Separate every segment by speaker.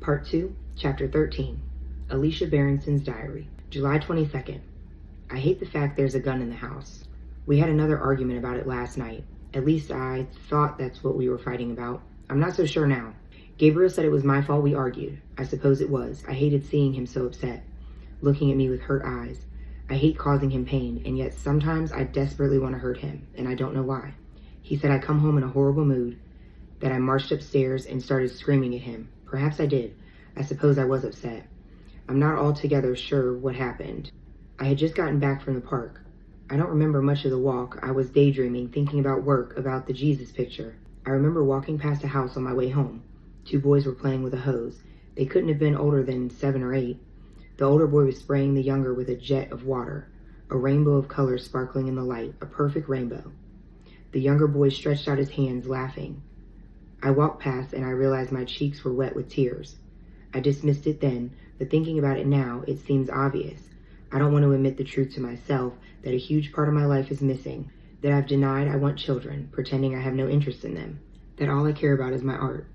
Speaker 1: Part 2, Chapter 13, Alicia Berenson's Diary, July 22nd. I hate the fact there's a gun in the house. We had another argument about it last night. At least I thought that's what we were fighting about. I'm not so sure now. Gabriel said it was my fault we argued. I suppose it was. I hated seeing him so upset, looking at me with hurt eyes. I hate causing him pain, and yet sometimes I desperately want to hurt him, and I don't know why. He said I come home in a horrible mood, that I marched upstairs and started screaming at him. Perhaps I did. I suppose I was upset. I'm not altogether sure what happened. I had just gotten back from the park. I don't remember much of the walk. I was daydreaming, thinking about work, about the Jesus picture. I remember walking past a house on my way home. 2 boys were playing with a hose. They couldn't have been older than 7 or 8. The older boy was spraying the younger with a jet of water, a rainbow of colors sparkling in the light, a perfect rainbow. The younger boy stretched out his hands, laughing. I walked past and I realized my cheeks were wet with tears. I dismissed it then, but thinking about it now, it seems obvious. I don't want to admit the truth to myself that a huge part of my life is missing, that I've denied I want children, pretending I have no interest in them, that all I care about is my art.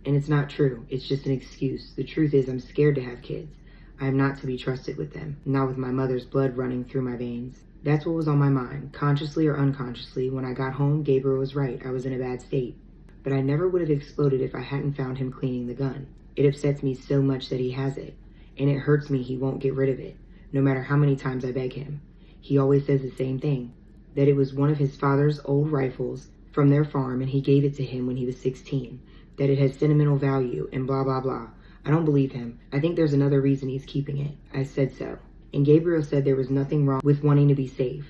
Speaker 1: And it's not true, it's just an excuse. The truth is I'm scared to have kids. I am not to be trusted with them, not with my mother's blood running through my veins. That's what was on my mind, consciously or unconsciously. When I got home, Gabriel was right, I was in a bad state. But I never would have exploded if I hadn't found him cleaning the gun. It upsets me so much that he has it, and it hurts me he won't get rid of it, no matter how many times I beg him. He always says the same thing, that it was one of his father's old rifles from their farm and he gave it to him when he was 16, that it has sentimental value and blah blah blah. I don't believe him. I think there's another reason he's keeping it. I said so. And Gabriel said there was nothing wrong with wanting to be safe,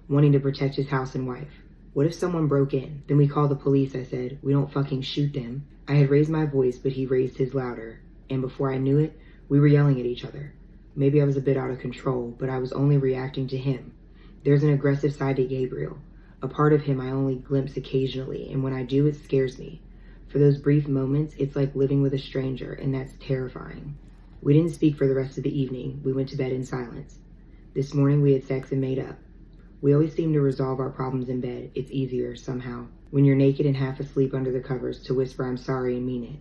Speaker 1: wanting to protect his house and wife. What if someone broke in? Then we call the police, I said. We don't fucking shoot them. I had raised my voice, but he raised his louder. And before I knew it, we were yelling at each other. Maybe I was a bit out of control, but I was only reacting to him. There's an aggressive side to Gabriel. A part of him I only glimpse occasionally, and when I do, it scares me. For those brief moments, it's like living with a stranger, and that's terrifying. We didn't speak for the rest of the evening. We went to bed in silence. This morning we had sex and made up. We always seem to resolve our problems in bed. It's easier, somehow, when you're naked and half asleep under the covers, to whisper I'm sorry and mean it.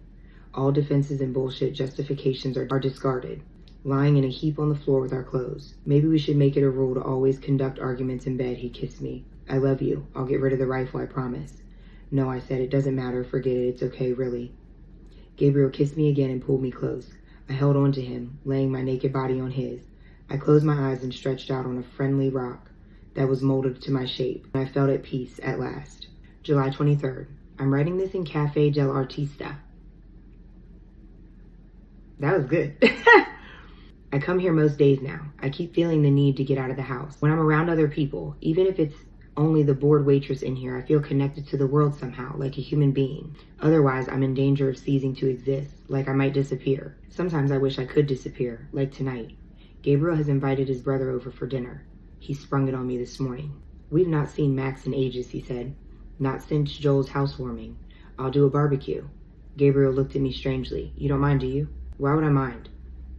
Speaker 1: All defenses and bullshit justifications are discarded, lying in a heap on the floor with our clothes. Maybe we should make it a rule to always conduct arguments in bed. He kissed me. I love you. I'll get rid of the rifle, I promise. No, I said, it doesn't matter. Forget it. It's okay, really. Gabriel kissed me again and pulled me close. I held on to him, laying my naked body on his. I closed my eyes and stretched out on a friendly rock that was molded to my shape. I felt at peace at last. July 23rd. I'm writing this in Cafe del Artista. That was good. I come here most days now. I keep feeling the need to get out of the house. When I'm around other people, even if it's only the bored waitress in here, I feel connected to the world somehow, like a human being. Otherwise, I'm in danger of ceasing to exist, like I might disappear. Sometimes I wish I could disappear, like tonight. Gabriel has invited his brother over for dinner. He sprung it on me this morning. We've not seen Max in ages, he said. Not since Joel's housewarming. I'll do a barbecue. Gabriel looked at me strangely. You don't mind, do you? Why would I mind?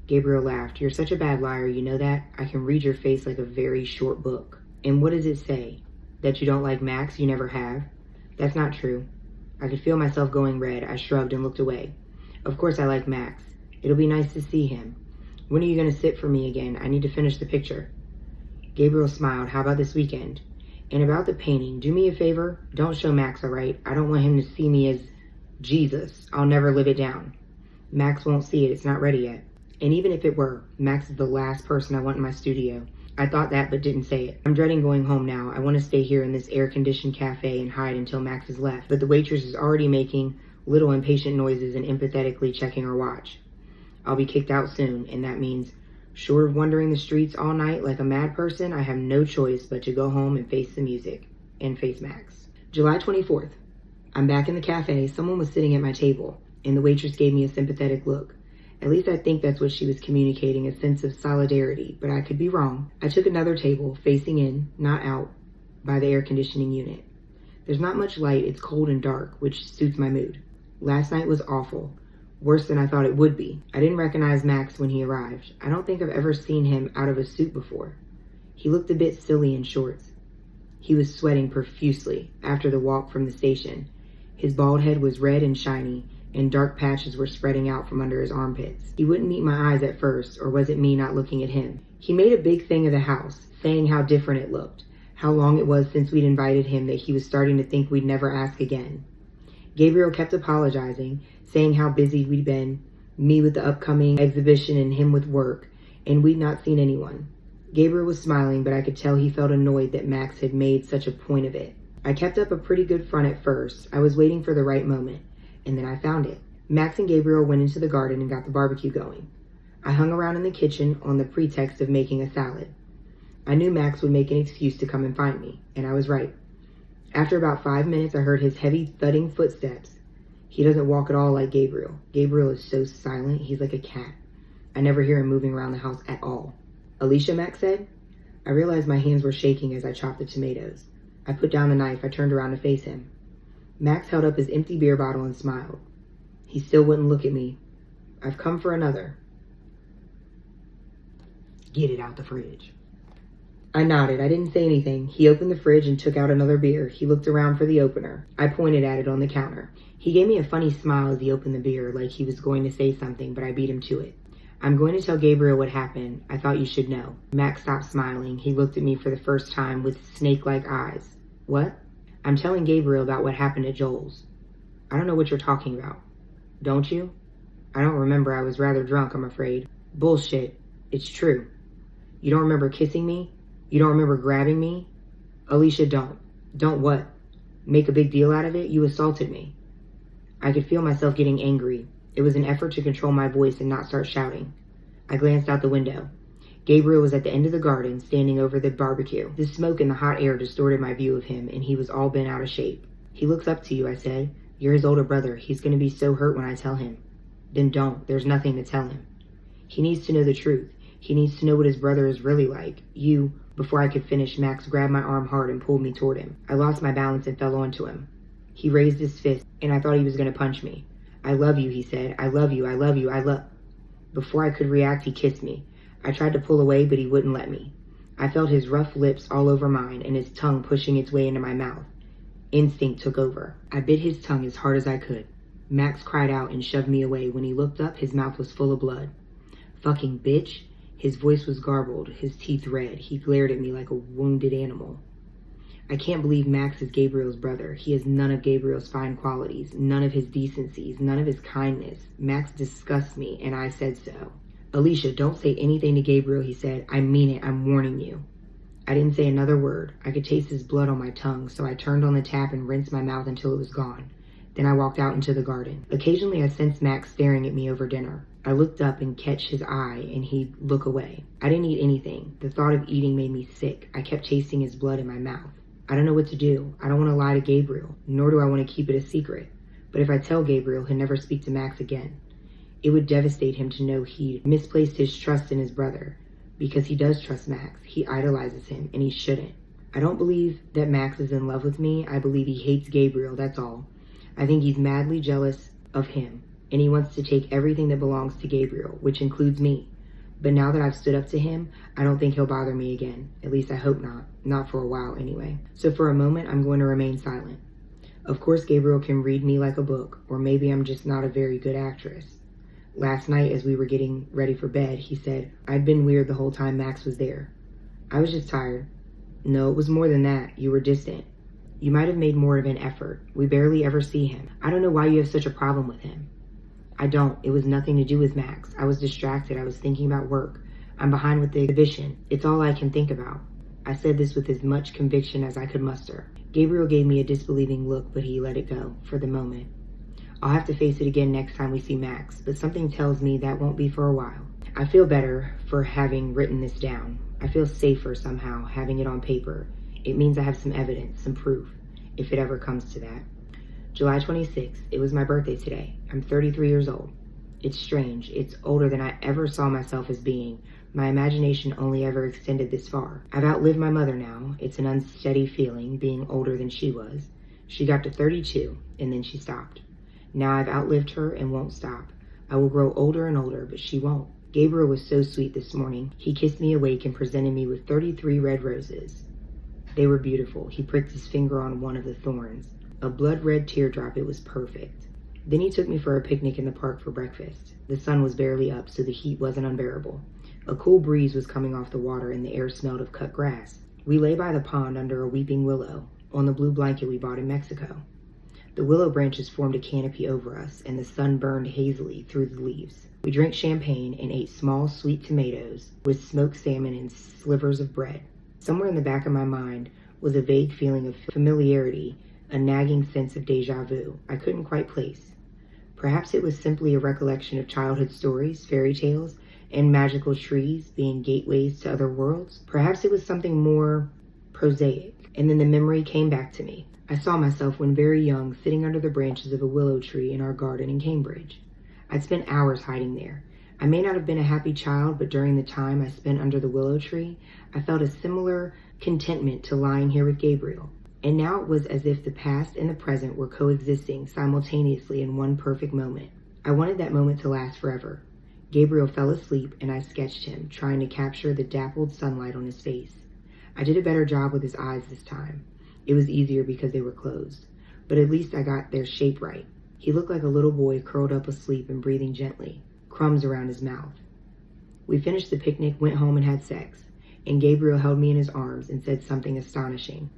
Speaker 1: Gabriel laughed. You're such a bad liar, you know that? I can read your face like a very short book. And what does it say? That you don't like Max? You never have? That's not true. I could feel myself going red. I shrugged and looked away. Of course I like Max. It'll be nice to see him. When are you going to sit for me again? I need to finish the picture. Gabriel smiled. How about this weekend? And about the painting, do me a favor. Don't show Max, all right? I don't want him to see me as Jesus. I'll never live it down. Max won't see it. It's not ready yet. And even if it were, Max is the last person I want in my studio. I thought that but didn't say it. I'm dreading going home now. I want to stay here in this air-conditioned cafe and hide until Max is left. But the waitress is already making little impatient noises and empathetically checking her watch. I'll be kicked out soon, and that means, short of wandering the streets all night like a mad person, I have no choice but to go home and face the music. And face Max. July 24th. I'm back in the cafe. Someone was sitting at my table, and the waitress gave me a sympathetic look. At least I think that's what she was communicating, a sense of solidarity, but I could be wrong. I took another table, facing in, not out, by the air conditioning unit. There's not much light, it's cold and dark, which suits my mood. Last night was awful, worse than I thought it would be. I didn't recognize Max when he arrived. I don't think I've ever seen him out of a suit before. He looked a bit silly in shorts. He was sweating profusely after the walk from the station. His bald head was red and shiny, and dark patches were spreading out from under his armpits. He wouldn't meet my eyes at first, or was it me not looking at him? He made a big thing of the house, saying how different it looked, how long it was since we'd invited him that he was starting to think we'd never ask again. Gabriel kept apologizing, saying how busy we'd been, me with the upcoming exhibition and him with work, and we'd not seen anyone. Gabriel was smiling, but I could tell he felt annoyed that Max had made such a point of it. I kept up a pretty good front at first. I was waiting for the right moment, and then I found it. Max and Gabriel went into the garden and got the barbecue going. I hung around in the kitchen on the pretext of making a salad. I knew Max would make an excuse to come and find me, and I was right. After about 5 minutes, I heard his heavy thudding footsteps. He doesn't walk at all like Gabriel. Gabriel is so silent, he's like a cat. I never hear him moving around the house at all. Alicia, Max said. I realized my hands were shaking as I chopped the tomatoes. I put down the knife. I turned around to face him. Max held up his empty beer bottle and smiled. He still wouldn't look at me. I've come for another. Get it out the fridge. I nodded. I didn't say anything. He opened the fridge and took out another beer. He looked around for the opener. I pointed at it on the counter. He gave me a funny smile as he opened the beer, like he was going to say something, but I beat him to it. I'm going to tell Gabriel what happened. I thought you should know. Max stopped smiling. He looked at me for the first time with snake-like eyes. What? I'm telling Gabriel about what happened at Joel's. I don't know what you're talking about. Don't you? I don't remember. I was rather drunk, I'm afraid. Bullshit. It's true. You don't remember kissing me? You don't remember grabbing me? Alicia, don't. Don't what? Make a big deal out of it? You assaulted me. I could feel myself getting angry. It was an effort to control my voice and not start shouting. I glanced out the window. Gabriel was at the end of the garden, standing over the barbecue. The smoke and the hot air distorted my view of him, and he was all bent out of shape. He looks up to you, I said. You're his older brother. He's going to be so hurt when I tell him. Then don't. There's nothing to tell him. He needs to know the truth. He needs to know what his brother is really like. Before I could finish, Max grabbed my arm hard and pulled me toward him. I lost my balance and fell onto him. He raised his fist, and I thought he was going to punch me. I love you, he said. I love you, I love you, I love... Before I could react, he kissed me. I tried to pull away, but he wouldn't let me. I felt his rough lips all over mine and his tongue pushing its way into my mouth. Instinct took over. I bit his tongue as hard as I could. Max cried out and shoved me away. When he looked up, his mouth was full of blood. Fucking bitch. His voice was garbled, his teeth red. He glared at me like a wounded animal. I can't believe Max is Gabriel's brother. He has none of Gabriel's fine qualities, none of his decencies, none of his kindness. Max disgusts me, and I said so. Alicia, don't say anything to Gabriel, he said. I mean it. I'm warning you. I didn't say another word. I could taste his blood on my tongue, so I turned on the tap and rinsed my mouth until it was gone. Then I walked out into the garden. Occasionally, I sensed Max staring at me over dinner. I looked up and catch his eye, and he'd look away. I didn't eat anything. The thought of eating made me sick. I kept tasting his blood in my mouth. I don't know what to do. I don't want to lie to Gabriel, nor do I want to keep it a secret. But if I tell Gabriel, he'll never speak to Max again. It would devastate him to know he'd misplaced his trust in his brother, because he does trust Max. He idolizes him, and he shouldn't. I don't believe that Max is in love with me. I believe he hates Gabriel, that's all. I think he's madly jealous of him, and he wants to take everything that belongs to Gabriel, which includes me. But now that I've stood up to him, I don't think he'll bother me again. At least I hope not. Not for a while, anyway. So for a moment, I'm going to remain silent. Of course, Gabriel can read me like a book, or maybe I'm just not a very good actress. Last night, as we were getting ready for bed, he said, I'd been weird the whole time Max was there. I was just tired. No, it was more than that. You were distant. You might have made more of an effort. We barely ever see him. I don't know why you have such a problem with him. I don't. It was nothing to do with Max. I was distracted. I was thinking about work. I'm behind with the exhibition. It's all I can think about. I said this with as much conviction as I could muster. Gabriel gave me a disbelieving look, but he let it go, for the moment. I'll have to face it again next time we see Max, but something tells me that won't be for a while. I feel better for having written this down. I feel safer somehow, having it on paper. It means I have some evidence, some proof, if it ever comes to that. July 26th, it was my birthday today. I'm 33 years old. It's strange. It's older than I ever saw myself as being. My imagination only ever extended this far. I've outlived my mother now. It's an unsteady feeling, being older than she was. She got to 32, and then she stopped. Now I've outlived her and won't stop. I will grow older and older, but she won't. Gabriel was so sweet this morning. He kissed me awake and presented me with 33 red roses. They were beautiful. He pricked his finger on one of the thorns. A blood-red teardrop. It was perfect. Then he took me for a picnic in the park for breakfast. The sun was barely up, so the heat wasn't unbearable. A cool breeze was coming off the water and the air smelled of cut grass. We lay by the pond under a weeping willow, on the blue blanket we bought in Mexico. The willow branches formed a canopy over us, and the sun burned hazily through the leaves. We drank champagne and ate small, sweet tomatoes with smoked salmon and slivers of bread. Somewhere in the back of my mind was a vague feeling of familiarity, a nagging sense of déjà vu I couldn't quite place. Perhaps it was simply a recollection of childhood stories, fairy tales, and magical trees being gateways to other worlds. Perhaps it was something more prosaic. And then the memory came back to me. I saw myself when very young, sitting under the branches of a willow tree in our garden in Cambridge. I'd spent hours hiding there. I may not have been a happy child, but during the time I spent under the willow tree, I felt a similar contentment to lying here with Gabriel. And now it was as if the past and the present were coexisting simultaneously in one perfect moment. I wanted that moment to last forever. Gabriel fell asleep, and I sketched him, trying to capture the dappled sunlight on his face. I did a better job with his eyes this time. It was easier because they were closed, but at least I got their shape right. He looked like a little boy curled up asleep and breathing gently, crumbs around his mouth. We finished the picnic, went home, and had sex, and Gabriel held me in his arms and said something astonishing.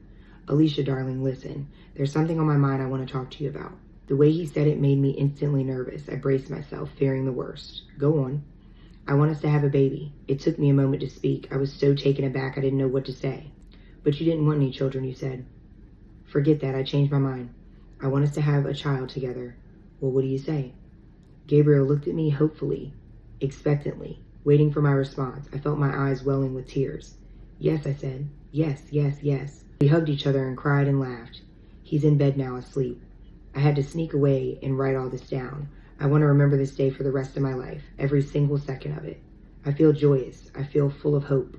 Speaker 1: "Alicia, darling, listen. There's something on my mind I want to talk to you about." The way he said it made me instantly nervous. I braced myself, fearing the worst. "Go on." "I want us to have a baby." It took me a moment to speak. I was so taken aback I didn't know what to say. "But you didn't want any children, you said." "Forget that. I changed my mind. I want us to have a child together." "Well, what do you say?" Gabriel looked at me hopefully, expectantly, waiting for my response. I felt my eyes welling with tears. "Yes," I said. "Yes, yes, yes." We hugged each other and cried and laughed. He's in bed now, asleep. I had to sneak away and write all this down. I want to remember this day for the rest of my life, every single second of it. I feel joyous. I feel full of hope.